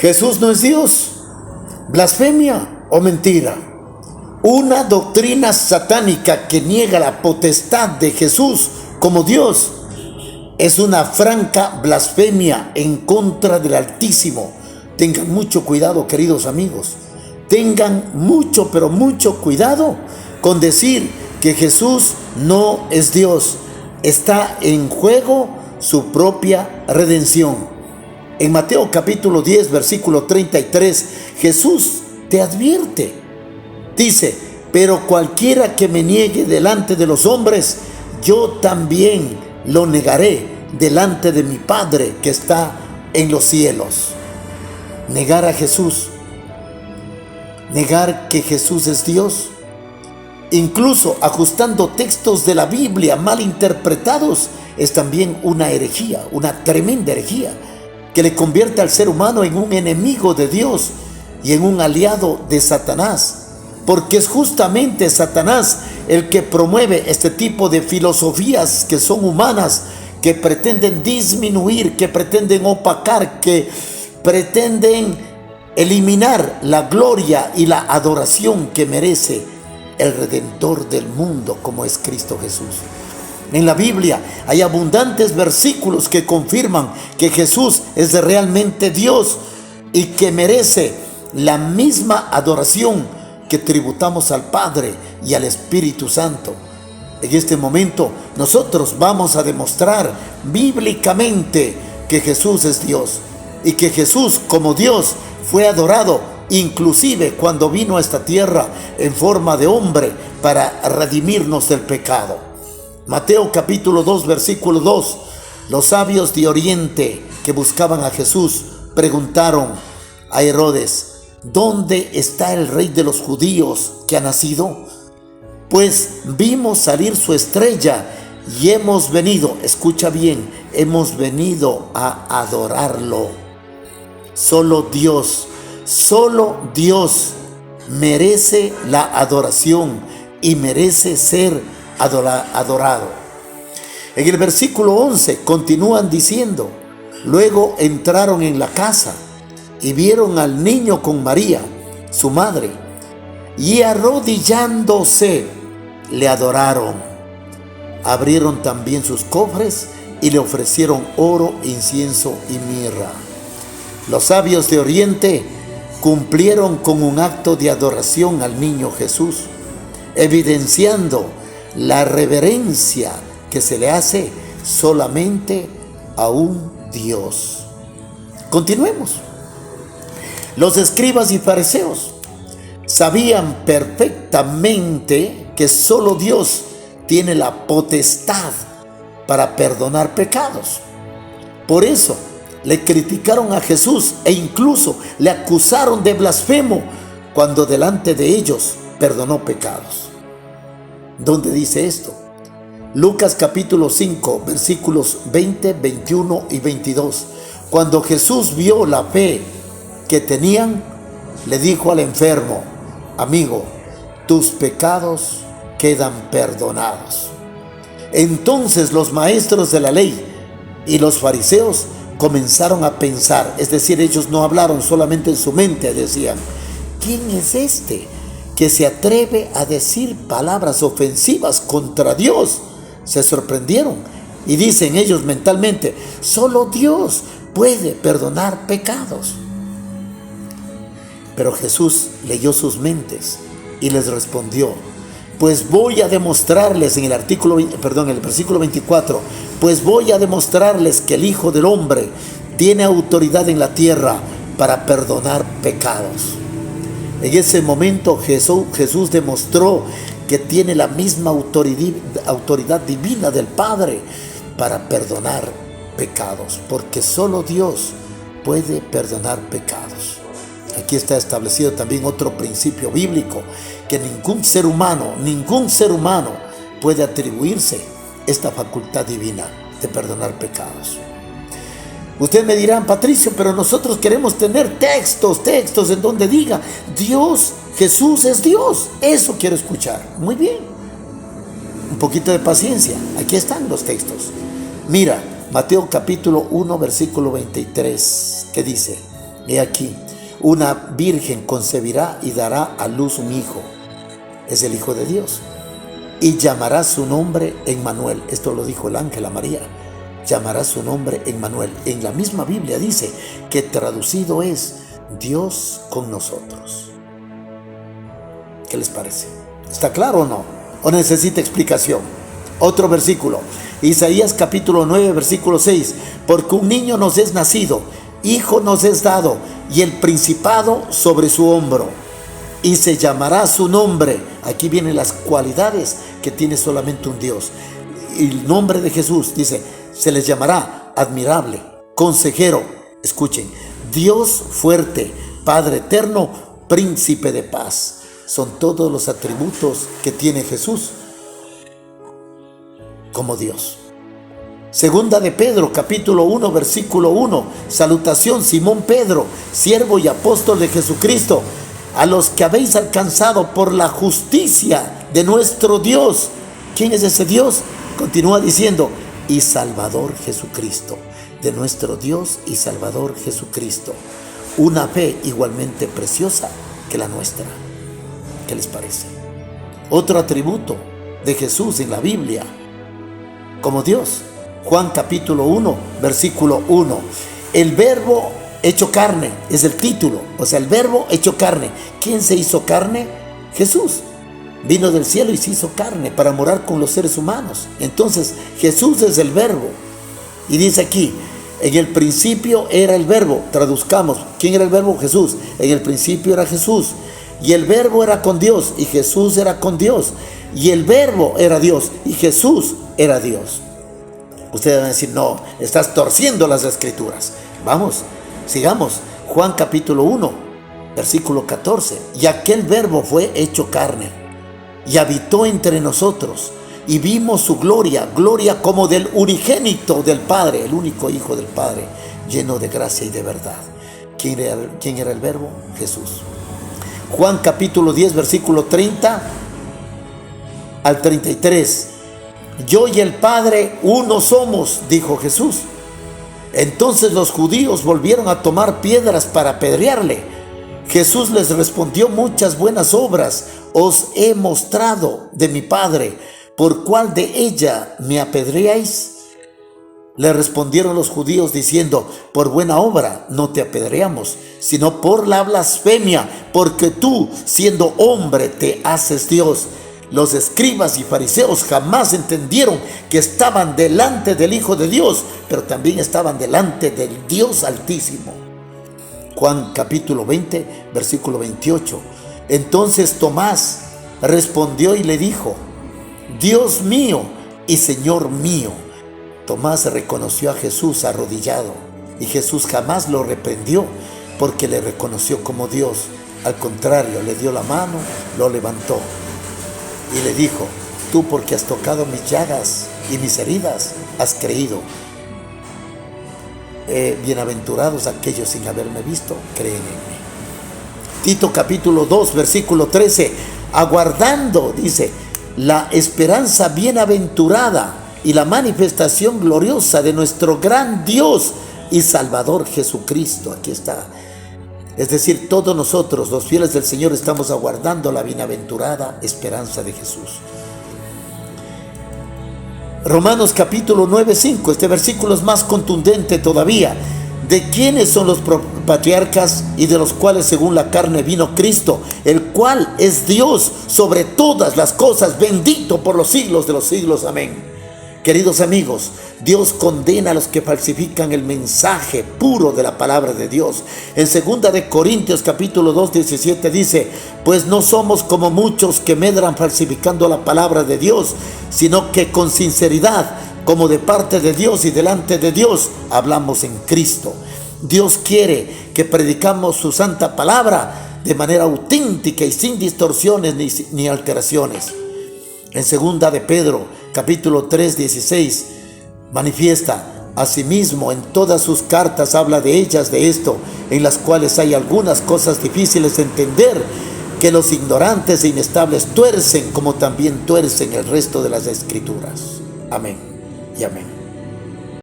¿Jesús no es Dios? ¿Blasfemia o mentira? Una doctrina satánica que niega la potestad de Jesús como Dios es una franca blasfemia en contra del Altísimo. Tengan mucho cuidado, queridos amigos. Tengan mucho, pero mucho cuidado con decir que Jesús no es Dios. Está en juego su propia redención. En Mateo capítulo 10, versículo 33, Jesús te advierte. Dice: pero cualquiera que me niegue delante de los hombres, yo también lo negaré delante de mi Padre que está en los cielos. Negar a Jesús, negar que Jesús es Dios, incluso ajustando textos de la Biblia mal interpretados, es también una herejía, una tremenda herejía, que le convierte al ser humano en un enemigo de Dios y en un aliado de Satanás. Porque es justamente Satanás el que promueve este tipo de filosofías que son humanas, que pretenden disminuir, que pretenden opacar, que pretenden eliminar la gloria y la adoración que merece el Redentor del mundo, como es Cristo Jesús. En la Biblia hay abundantes versículos que confirman que Jesús es realmente Dios y que merece la misma adoración que tributamos al Padre y al Espíritu Santo. En este momento nosotros vamos a demostrar bíblicamente que Jesús es Dios y que Jesús como Dios fue adorado inclusive cuando vino a esta tierra en forma de hombre para redimirnos del pecado. Mateo capítulo 2, versículo 2. Los sabios de Oriente que buscaban a Jesús preguntaron a Herodes: ¿dónde está el rey de los judíos que ha nacido? Pues vimos salir su estrella y hemos venido, escucha bien, hemos venido a adorarlo. Solo Dios merece la adoración y merece ser adorado. En el versículo 11 continúan diciendo: luego entraron en la casa y vieron al niño con María, su madre, y arrodillándose le adoraron. Abrieron también sus cofres y le ofrecieron oro, incienso y mirra. Los sabios de Oriente cumplieron con un acto de adoración al niño Jesús, evidenciando la reverencia que se le hace solamente a un Dios. Continuemos. Los escribas y fariseos sabían perfectamente que solo Dios tiene la potestad para perdonar pecados. Por eso le criticaron a Jesús e incluso le acusaron de blasfemo cuando delante de ellos perdonó pecados. ¿Dónde dice esto? Lucas capítulo 5, versículos 20, 21 y 22. Cuando Jesús vio la fe que tenían, le dijo al enfermo: amigo, tus pecados quedan perdonados. Entonces los maestros de la ley y los fariseos comenzaron a pensar, es decir, ellos no hablaron solamente en su mente, decían: ¿quién es este que se atreve a decir palabras ofensivas contra Dios? Se sorprendieron y dicen ellos mentalmente: solo Dios puede perdonar pecados. Pero Jesús leyó sus mentes y les respondió: pues voy a demostrarles, el versículo 24, pues voy a demostrarles que el Hijo del Hombre tiene autoridad en la tierra para perdonar pecados. En ese momento Jesús demostró que tiene la misma autoridad divina del Padre para perdonar pecados, porque solo Dios puede perdonar pecados. Aquí está establecido también otro principio bíblico, que ningún ser humano puede atribuirse esta facultad divina de perdonar pecados. Ustedes me dirán: Patricio, pero nosotros queremos tener textos en donde diga Dios, Jesús es Dios. Eso quiero escuchar. Muy bien, un poquito de paciencia. Aquí están los textos. Mira, Mateo capítulo 1, versículo 23, que dice: He aquí, una virgen concebirá y dará a luz un hijo. Es el Hijo de Dios. Y llamará su nombre Emmanuel. Esto lo dijo el ángel a María. Llamará su nombre Emmanuel. En la misma Biblia dice que traducido es Dios con nosotros. ¿Qué les parece? ¿Está claro o no? ¿O necesita explicación? Otro versículo. Isaías capítulo 9, versículo 6. Porque un niño nos es nacido, hijo nos es dado, y el principado sobre su hombro. Y se llamará su nombre. Aquí vienen las cualidades que tiene solamente un Dios. Y el nombre de Jesús, dice, se les llamará admirable, consejero, escuchen, Dios fuerte, Padre eterno, príncipe de paz. Son todos los atributos que tiene Jesús como Dios. Segunda de Pedro, capítulo 1, versículo 1. Salutación, Simón Pedro, siervo y apóstol de Jesucristo, a los que habéis alcanzado por la justicia de nuestro Dios. ¿Quién es ese Dios? Continúa diciendo, y Salvador Jesucristo, de nuestro Dios y Salvador Jesucristo. Una fe igualmente preciosa que la nuestra. ¿Qué les parece? Otro atributo de Jesús en la Biblia como Dios. Juan capítulo 1, versículo 1. El verbo hecho carne es el título, o sea, el verbo hecho carne. ¿Quién se hizo carne? Jesús. Vino del cielo y se hizo carne para morar con los seres humanos. Entonces, Jesús es el verbo. Y dice aquí, en el principio era el verbo. Traduzcamos, ¿quién era el verbo? Jesús. En el principio era Jesús. Y el verbo era con Dios, y Jesús era con Dios. Y el verbo era Dios, y Jesús era Dios. Ustedes van a decir, no, estás torciendo las escrituras. Vamos, sigamos. Juan capítulo 1, versículo 14. Y aquel verbo fue hecho carne, y habitó entre nosotros, y vimos su gloria, gloria como del unigénito del Padre, el único Hijo del Padre, lleno de gracia y de verdad. ¿Quién era el verbo? Jesús. Juan capítulo 10, versículo 30 al 33. Yo y el Padre uno somos, dijo Jesús. Entonces los judíos volvieron a tomar piedras para apedrearle. Jesús les respondió, muchas buenas obras os he mostrado de mi Padre, ¿por cuál de ella me apedreáis? Le respondieron los judíos diciendo, por buena obra no te apedreamos, sino por la blasfemia, porque tú, siendo hombre, te haces Dios. Los escribas y fariseos jamás entendieron que estaban delante del Hijo de Dios, pero también estaban delante del Dios Altísimo. Juan capítulo 20, versículo 28. Entonces Tomás respondió y le dijo, Dios mío y Señor mío. Tomás reconoció a Jesús arrodillado, y Jesús jamás lo reprendió porque le reconoció como Dios. Al contrario, le dio la mano, lo levantó y le dijo, tú porque has tocado mis llagas y mis heridas, has creído. Bienaventurados aquellos sin haberme visto, creen en mí. Tito capítulo 2, versículo 13, aguardando, dice, la esperanza bienaventurada y la manifestación gloriosa de nuestro gran Dios y Salvador Jesucristo. Aquí está. Es decir, todos nosotros, los fieles del Señor, estamos aguardando la bienaventurada esperanza de Jesús. Romanos capítulo 9, 5. Este versículo es más contundente todavía. ¿De quiénes son los patriarcas y de los cuales según la carne vino Cristo, el cual es Dios sobre todas las cosas, bendito por los siglos de los siglos? Amén. Queridos amigos, Dios condena a los que falsifican el mensaje puro de la palabra de Dios. En 2 de Corintios capítulo 2, 17 dice, pues no somos como muchos que medran falsificando la palabra de Dios, sino que con sinceridad, como de parte de Dios y delante de Dios, hablamos en Cristo. Dios quiere que predicamos su santa palabra de manera auténtica y sin distorsiones ni alteraciones. En 2 de Pedro, capítulo 3, 16, manifiesta, asimismo, en todas sus cartas habla de ellas, de esto, en las cuales hay algunas cosas difíciles de entender, que los ignorantes e inestables tuercen, como también tuercen el resto de las Escrituras. Amén y amén.